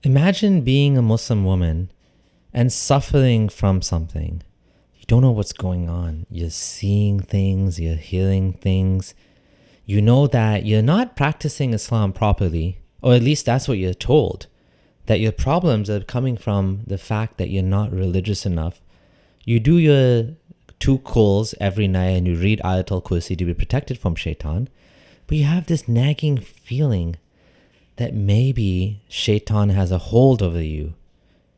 Imagine being a Muslim woman and suffering from something. You don't know what's going on. You're seeing things, you're hearing things. You know that you're not practicing Islam properly, or at least that's what you're told. That your problems are coming from the fact that you're not religious enough. You do your 2 calls every night and you read Ayatul Kursi to be protected from shaitan, but you have this nagging feeling that maybe shaitan has a hold over you.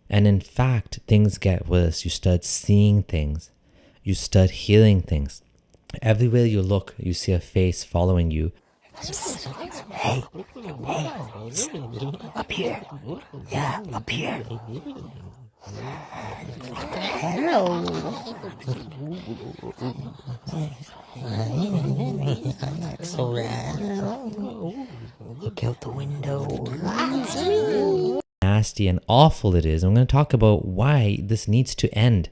And in fact, things get worse. You start seeing things. You start hearing things. Everywhere you look, you see a face following you. Hey, up here. Yeah, up here. Hello. So look out the window. Nasty and awful it is. I'm going to talk about why this needs to end.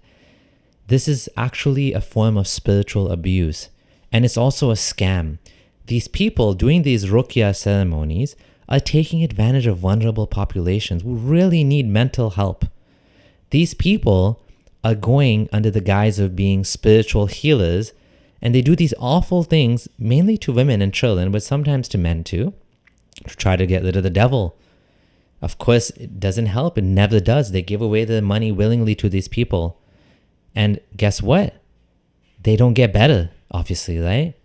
This is actually a form of spiritual abuse, and it's also a scam. These people doing these Ruqyah ceremonies are taking advantage of vulnerable populations who really need mental help. These people are going under the guise of being spiritual healers, and they do these awful things mainly to women and children, but sometimes to men too, to try to get rid of the devil. Of course, it doesn't help. It never does. They give away their money willingly to these people. And guess what? They don't get better, obviously, right?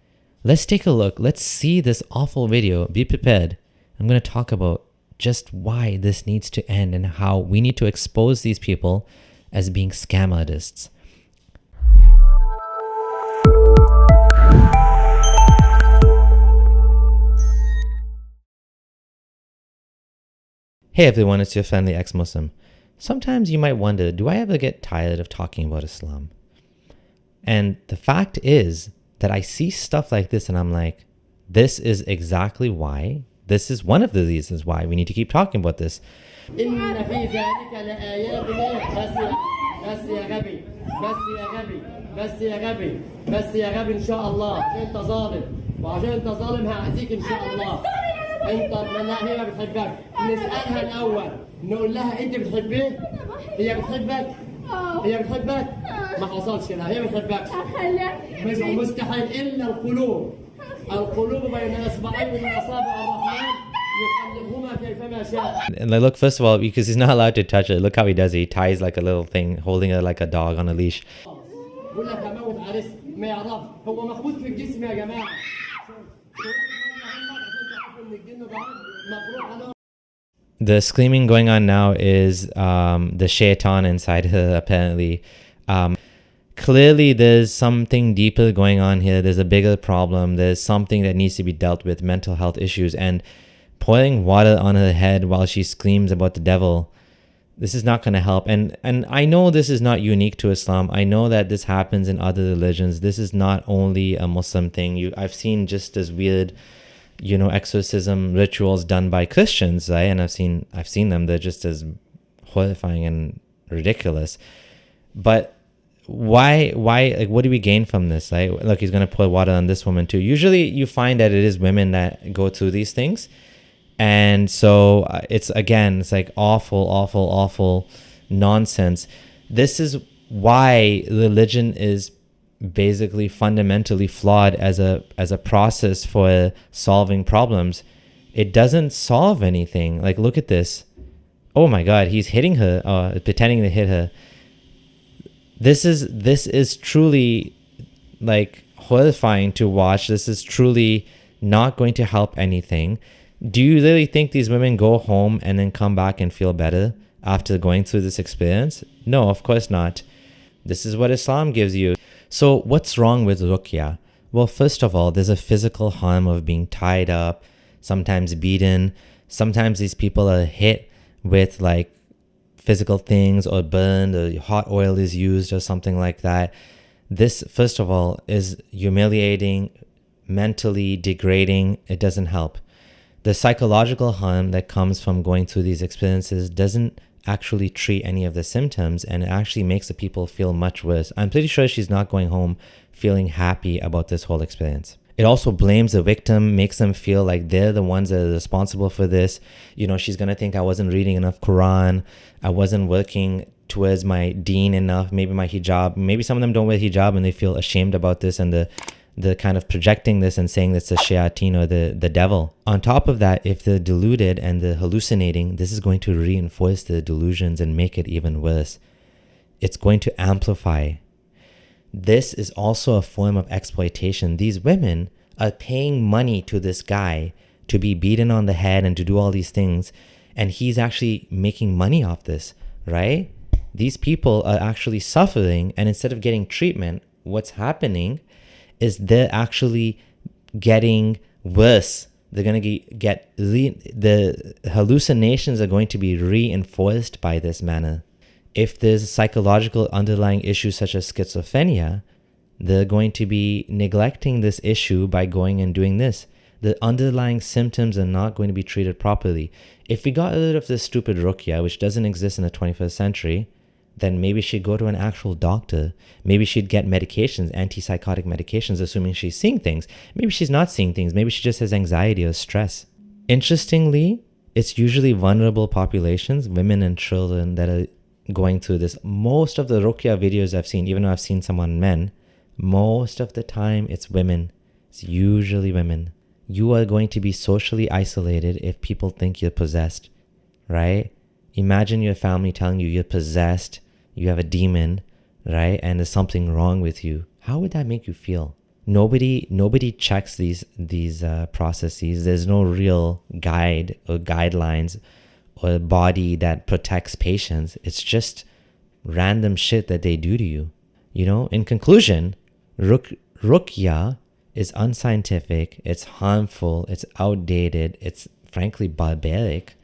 Let's take a look. Let's see this awful video. Be prepared. I'm going to talk about just why this needs to end and how we need to expose these people as being scam artists. Hey everyone, it's your friendly ex-Muslim. Sometimes you might wonder, do I ever get tired of talking about Islam? And the fact is that I see stuff like this and I'm like, this is exactly why, this is one of the reasons why we need to keep talking about this. انت لا هي ما بتحبك نسالها الاول نقول لها انت بتحبيه هي بتحبك هي بتحبك ما حصلش لا هي بتحبك مش مستحيل الا القلوب بين اصبعين من اصابع الرحمن يقلبهما كيفما شاء. And like, look, first of all, because he's not allowed to touch it, look how he does it. He ties like a little thing, holding it like a dog on a leash. بقول لك هموت عريس ما يعرف هو محبوس في الجسم يا جماعه. The screaming going on now is the shaitan inside her, apparently. Clearly, there's something deeper going on here. There's a bigger problem. There's something that needs to be dealt with, mental health issues. And pouring water on her head while she screams about the devil, this is not going to help. And I know this is not unique to Islam. I know that this happens in other religions. This is not only a Muslim thing. I've seen just as weird, exorcism rituals done by Christians, right? And I've seen them. They're just as horrifying and ridiculous. But why, like, what do we gain from this, right? Look, he's going to pour water on this woman too. Usually you find that it is women that go through these things. And so it's like awful nonsense. This is why religion is basically fundamentally flawed as a process for solving problems. It doesn't solve anything. Like, look at this. Oh my God, he's hitting her, pretending to hit her. This is truly like horrifying to watch. This is truly not going to help anything. Do you really think these women go home and then come back and feel better after going through this experience? No, of course not. This is what Islam gives you. So what's wrong with Ruqyah? Well, first of all, there's a physical harm of being tied up, sometimes beaten. Sometimes these people are hit with like physical things or burned or hot oil is used or something like that. This, first of all, is humiliating, mentally degrading. It doesn't help. The psychological harm that comes from going through these experiences doesn't actually treat any of the symptoms, and it actually makes the people feel much worse. I'm pretty sure she's not going home feeling happy about this whole experience. It also blames the victim, makes them feel like they're the ones that are responsible for this. You know, she's going to think I wasn't reading enough Quran. I wasn't working towards my deen enough. Maybe my hijab. Maybe some of them don't wear hijab and they feel ashamed about this, and the kind of projecting this and saying that's the shayateen or the devil. On top of that, if they're deluded and they're hallucinating, this is going to reinforce the delusions and make it even worse. It's going to amplify. This is also a form of exploitation. These women are paying money to this guy to be beaten on the head and to do all these things, and he's actually making money off this, right? These people are actually suffering, and instead of getting treatment, what's happening is they're actually getting worse. They're going to the hallucinations are going to be reinforced by this manner. If there's a psychological underlying issue such as schizophrenia, they're going to be neglecting this issue by going and doing this. The underlying symptoms are not going to be treated properly. If we got rid of this stupid Ruqyah, which doesn't exist in the 21st century, then maybe she'd go to an actual doctor. Maybe she'd get medications, antipsychotic medications, assuming she's seeing things. Maybe she's not seeing things. Maybe she just has anxiety or stress. Interestingly, it's usually vulnerable populations, women and children, that are going through this. Most of the Ruqyah videos I've seen, even though I've seen some on men, most of the time it's women. It's usually women. You are going to be socially isolated if people think you're possessed, right? Imagine your family telling you you're possessed, you have a demon, right? And there's something wrong with you. How would that make you feel? Nobody checks these processes. There's no real guide or guidelines or a body that protects patients. It's just random shit that they do to you. You know, in conclusion, Ruqyah is unscientific, it's harmful, it's outdated, it's frankly barbaric,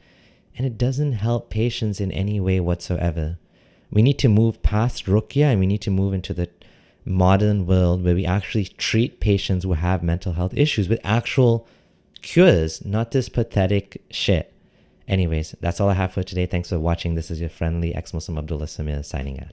and it doesn't help patients in any way whatsoever. We need to move past Ruqyah and we need to move into the modern world where we actually treat patients who have mental health issues with actual cures, not this pathetic shit. Anyways, that's all I have for today. Thanks for watching. This is your friendly ex-Muslim Abdullah Samir signing out.